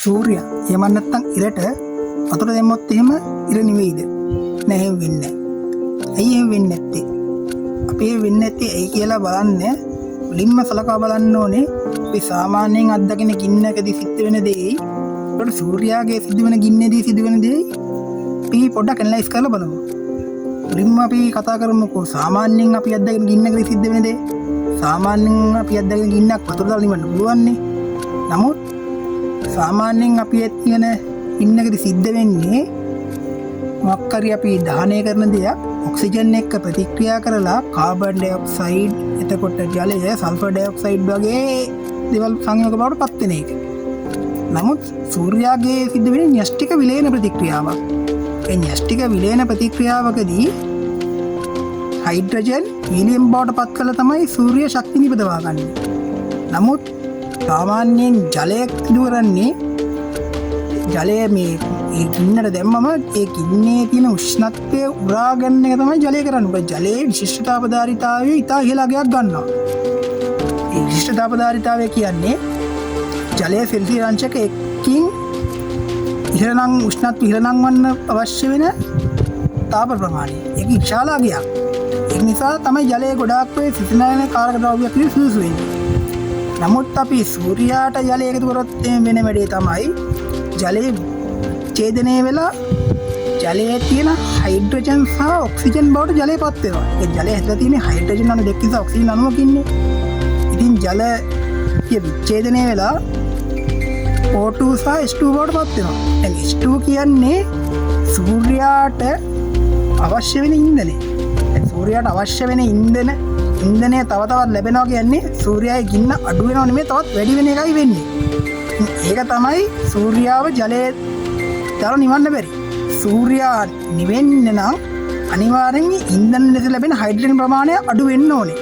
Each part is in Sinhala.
සූර්යයා එහෙම නැත්නම් ඉරට වතුර දැම්මොත් එහෙම ඉර නිවෙයිද? නෑ එහෙම වෙන්නේ නෑ. ඇයි එහෙම වෙන්නේ නැත්තේ? අපි එහෙම වෙන්නේ නැත්තේ ඇයි කියලා බලන්න මුලින්ම සලකා බලන්න ඕනේ අපි සාමාන්‍යයෙන් අත්දකින ගින්නකදී සිද්ධ වෙන දෙයි ඒකට සූර්යාගේ සිදුවෙන ගින්නේදී සිදුවෙන දෙයි අපි පොඩ්ඩක් ඇනලයිස් කරලා බලමු. මුලින්ම අපි කතා කරමුකෝ සාමාන්‍යයෙන් අපි අත්දකින ගින්නකදී සිද්ධ වෙන දේ. සාමාන්‍යයෙන් අපි අත්දකින ගින්නක් වතුර දාලා නිවන්න පුළුවන් නේ. නමුත් සාමාන්‍යයෙන් අපි ඇතින ගින්නකදී සිද්ධ වෙන්නේ මොකක් හරි අපි දහනය කරන දෙයක් ඔක්සිජන් එක්ක ප්‍රතික්‍රියා කරලා කාබන් ඩයොක්සයිඩ් එතකොට ජලය සල්ෆර් ඩයොක්සයිඩ් වගේ දේවල් සංයෝග බවට පත් වෙන එක. නමුත් සූර්යාගේ සිද්ධ වෙන්නේ න්‍යෂ්ටික විලයන ප්‍රතික්‍රියාවක්. ඒ න්‍යෂ්ටික විලයන ප්‍රතික්‍රියාවකදී හයිඩ්‍රජන් හීලියම් බවට පත් කරලා තමයි සූර්ය ශක්තිය නිපදවා ගන්න. නමුත් සාමාන්‍යයෙන් ජලය සිදු කරන්නේ ජලය මේ ඒ ගින්නට දැම්මම ඒ ගින්නේ තියෙන උෂ්ණත්වය උරා ගන්න එක තමයි ජලය කරන්නේ. මොකද ජලයේ විශිෂ්ටතාවධාරීතාවය ඉතා ඉහළ අගයක් ගන්නවා. ඒ විශිෂ්ටතාවධාරීතාවය කියන්නේ ජලයේ සෙල්සියස් අංශක 1කින් ඉහළනම් උෂ්ණත්වය ඉහළනම් වන්න අවශ්‍ය වෙන තාප ප්‍රමාණය. ඒක විශාල අගයක්. ඒ නිසා තමයි ජලයේ ගොඩාක් වේ සිසිලන කාරක ද්‍රව්‍යයක් විදිහට සුදුසු වෙන්නේ. නමුත් අපි සූර්යාට ජලය එකතු කරොත් වෙන වැඩේ තමයි ජලයේ ඡේදනය වෙලා ජලයේ තියෙන හයිඩ්‍රජන් සහ ඔක්සිජන් බවට ජලය පත් වෙනවා. ඒ ජලය ඇතුළේ තියෙන හයිඩ්‍රජන් අණු දෙකක සහ ඔක්සිජන් අණුවක් ඉන්නේ. ඉතින් ජලය විච්ඡේදනය වෙලා O2 සහ H2 බවට පත් වෙනවා. දැන් H2 කියන්නේ සූර්යාට අවශ්‍ය වෙන ඉන්ධනය. දැන් සූර්යාට අවශ්‍ය වෙන ඉන්ධනය තව තවත් ලැබෙනවා කියන්නේ සූර්යාවේ ගින්න අඩු වෙනව නෙමෙයි තවත් වැඩි වෙන එකයි වෙන්නේ. ඒක තමයි සූර්යාව ජලයේ දාලා නිවන්න බැරි. සූර්යා නිවෙන්න නම් අනිවාර්යෙන් ඉන්ධන ලෙස ලැබෙන හයිඩ්‍රජන් ප්‍රමාණය අඩු වෙන්න ඕනේ.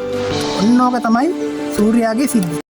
ඔන්න ඕක තමයි සූර්යාගේ සිද්ධිය.